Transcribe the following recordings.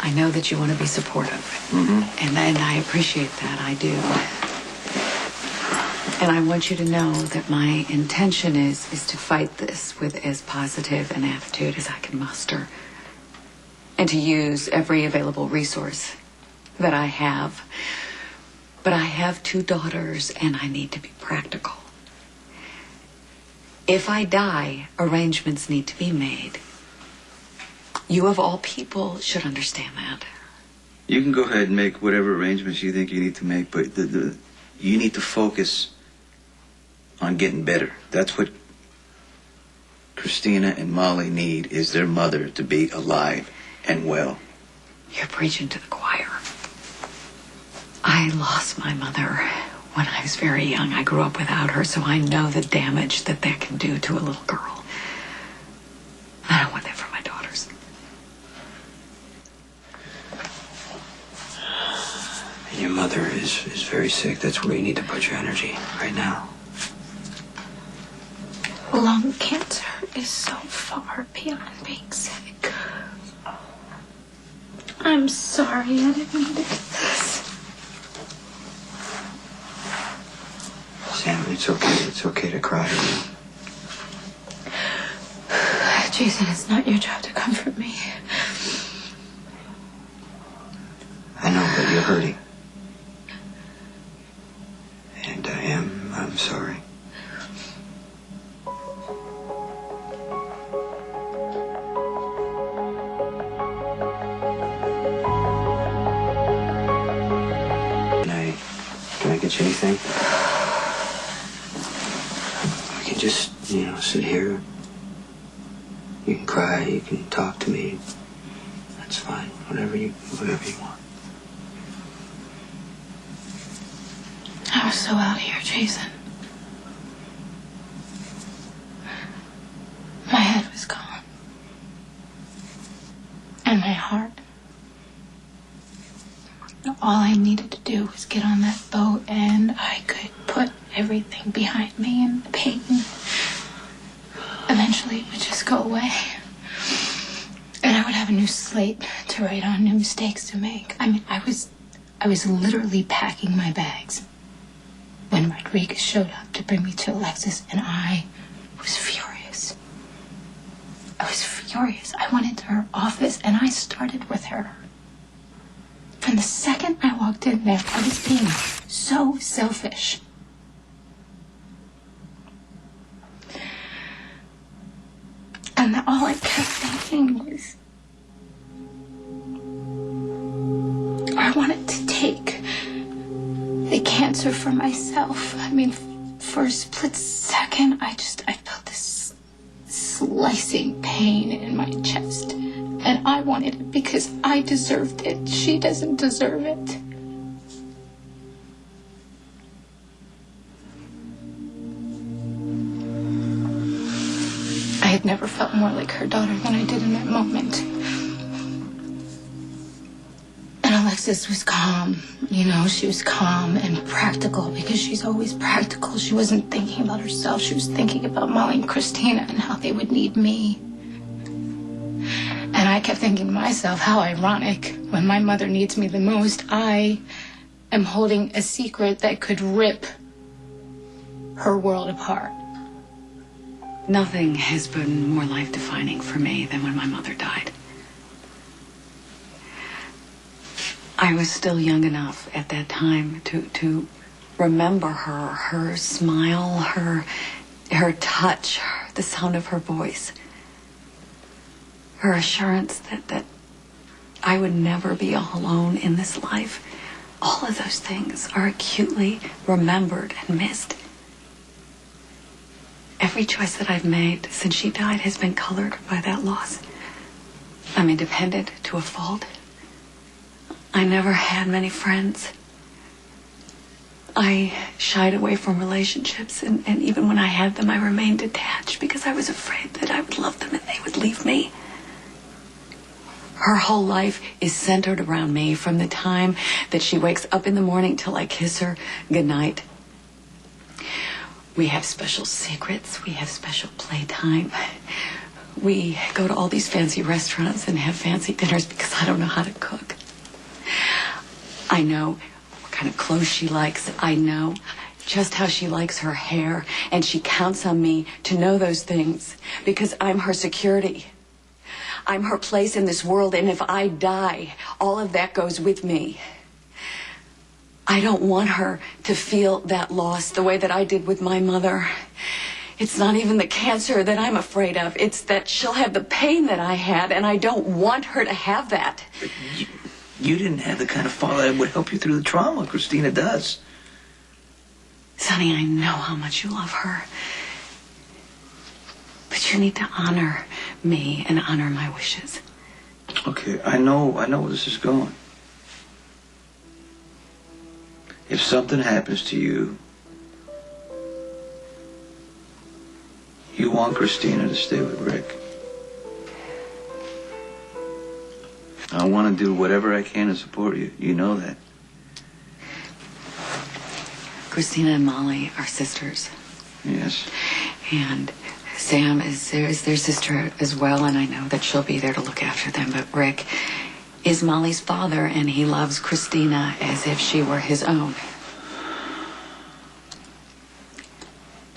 I know that you want to be supportive. And I appreciate that. I do. And I want you to know that my intention is to fight this with as positive an attitude as I can muster. And to use every available resource that I have. But I have 2 daughters, and I need to be practical. If I die, arrangements need to be made. You, of all people, should understand that. You can go ahead and make whatever arrangements you think you need to make, but you need to focus on getting better. That's what Christina and Molly need, is their mother to be alive and well. You're preaching to the choir. I lost my mother when I was very young. I grew up without her, so I know the damage that can do to a little girl. I don't want that for my daughters. Your mother is very sick. That's where you need to put your energy right now. Lung cancer is so far beyond being sick. I'm sorry, I didn't mean to do this. Sam, it's okay. It's okay to cry. Jason, it's not your job to comfort me. I know, but you're hurting. And I'm sorry. Can I get you anything? We can just, sit here. You can cry, you can talk to me. That's fine. Whatever you want. I was so out here, Jason. My head was gone. And my heart. All I needed to do was get on that boat and I could put everything behind me, and the pain eventually it would just go away. And I would have a new slate to write on, new mistakes to make. I mean, I was literally packing my bags when Rodriguez showed up to bring me to Alexis, and I was furious. I was furious. I went into her office and I started with her. From the second I walked in there, I was being so selfish. And all I kept thinking was, I wanted to take the cancer for myself. I mean, for a split second, I felt this slicing pain in my chest. And I wanted it because I deserved it. She doesn't deserve it. I had never felt more like her daughter than I did in that moment. And Alexis was calm. She was calm and practical because she's always practical. She wasn't thinking about herself. She was thinking about Molly and Christina and how they would need me. And I kept thinking to myself, how ironic. When my mother needs me the most, I am holding a secret that could rip her world apart. Nothing has been more life-defining for me than when my mother died. I was still young enough at that time to remember her smile, her touch, the sound of her voice. Her assurance that I would never be all alone in this life. All of those things are acutely remembered and missed. Every choice that I've made since she died has been colored by that loss. I'm independent to a fault. I never had many friends. I shied away from relationships, and even when I had them, I remained detached because I was afraid that I would love them and they would leave me. Her whole life is centered around me, from the time that she wakes up in the morning till I kiss her goodnight. We have special secrets. We have special playtime. We go to all these fancy restaurants and have fancy dinners because I don't know how to cook. I know what kind of clothes she likes. I know just how she likes her hair. And she counts on me to know those things because I'm her security. I'm her place in this world. And if I die, all of that goes with me. I don't want her to feel that loss the way that I did with my mother. It's not even the cancer that I'm afraid of. It's that she'll have the pain that I had, and I don't want her to have that. You didn't have the kind of father that would help you through the trauma. Christina does. Sonny, I know how much you love her. But you need to honor me and honor my wishes. Okay, I know where this is going. If something happens to you, you want Christina to stay with Rick. I want to do whatever I can to support you. You know that. Christina and Molly are sisters. Yes. And Sam is their sister as well, and I know that she'll be there to look after them. But Rick is Molly's father, and he loves Christina as if she were his own.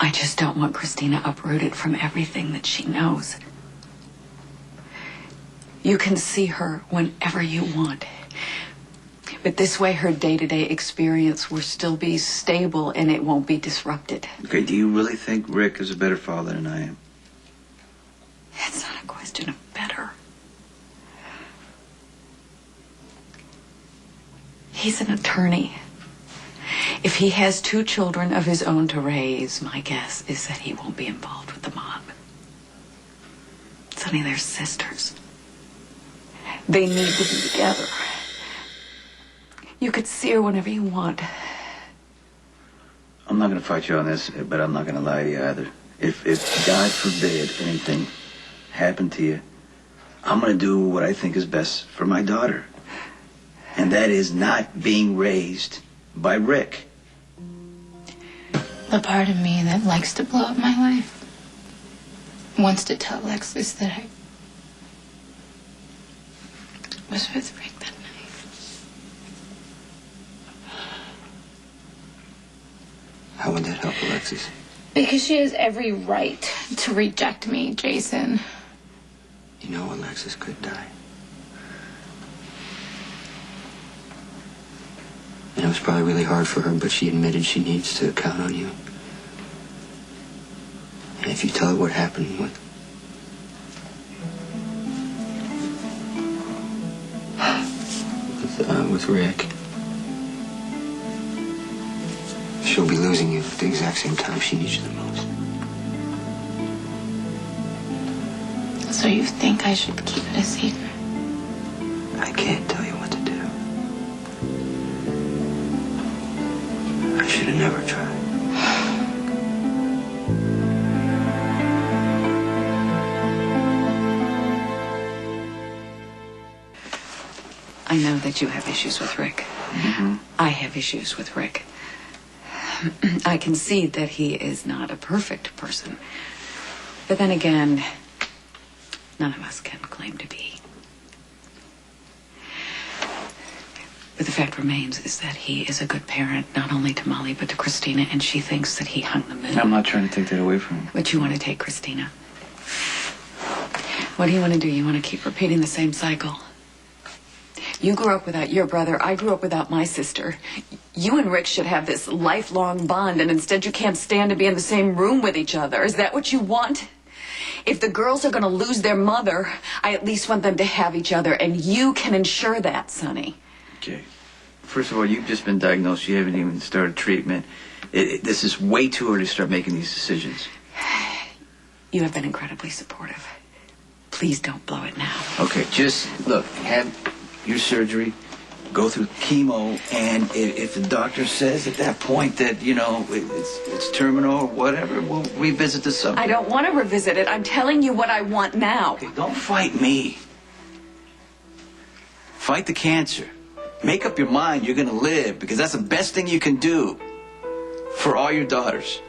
I just don't want Christina uprooted from everything that she knows. You can see her whenever you want. But this way her day-to-day experience will still be stable and it won't be disrupted. Okay, do you really think Rick is a better father than I am? It's not a question of better. He's an attorney. If he has 2 children of his own to raise, my guess is that he won't be involved with the mob. Sonny, they're sisters. They need to be together. You could see her whenever you want. I'm not going to fight you on this, but I'm not going to lie to you either. If God forbid anything happened to you, I'm going to do what I think is best for my daughter. And that is not being raised by Rick. The part of me that likes to blow up my life wants to tell Alexis that I was with Rick that night. How would that help, Alexis? Because she has every right to reject me, Jason. You know, Alexis could die. And it was probably really hard for her, but she admitted she needs to count on you. And if you tell her what happened with Rick, she'll be losing you at the exact same time she needs you the most. So you think I should keep it a secret? I can't tell you what to do. I should have never tried. I know that you have issues with Rick. Mm-hmm. I have issues with Rick. I concede that he is not a perfect person. But then again, none of us can claim to be. But the fact remains is that he is a good parent, not only to Molly, but to Christina, and she thinks that he hung the moon. I'm not trying to take that away from him. But you want to take Christina. What do you want to do? You want to keep repeating the same cycle? You grew up without your brother. I grew up without my sister. You and Rick should have this lifelong bond, and instead you can't stand to be in the same room with each other. Is that what you want? If the girls are going to lose their mother, I at least want them to have each other, and you can ensure that, Sonny. Okay. First of all, you've just been diagnosed. You haven't even started treatment. This is way too early to start making these decisions. You have been incredibly supportive. Please don't blow it now. Okay, just look, have your surgery, go through chemo, and if the doctor says at that point that, you know, it's terminal or whatever, we'll revisit the subject. I don't want to revisit it. I'm telling you what I want now. Okay, don't fight me. Fight the cancer. Make up your mind you're going to live, because that's the best thing you can do for all your daughters.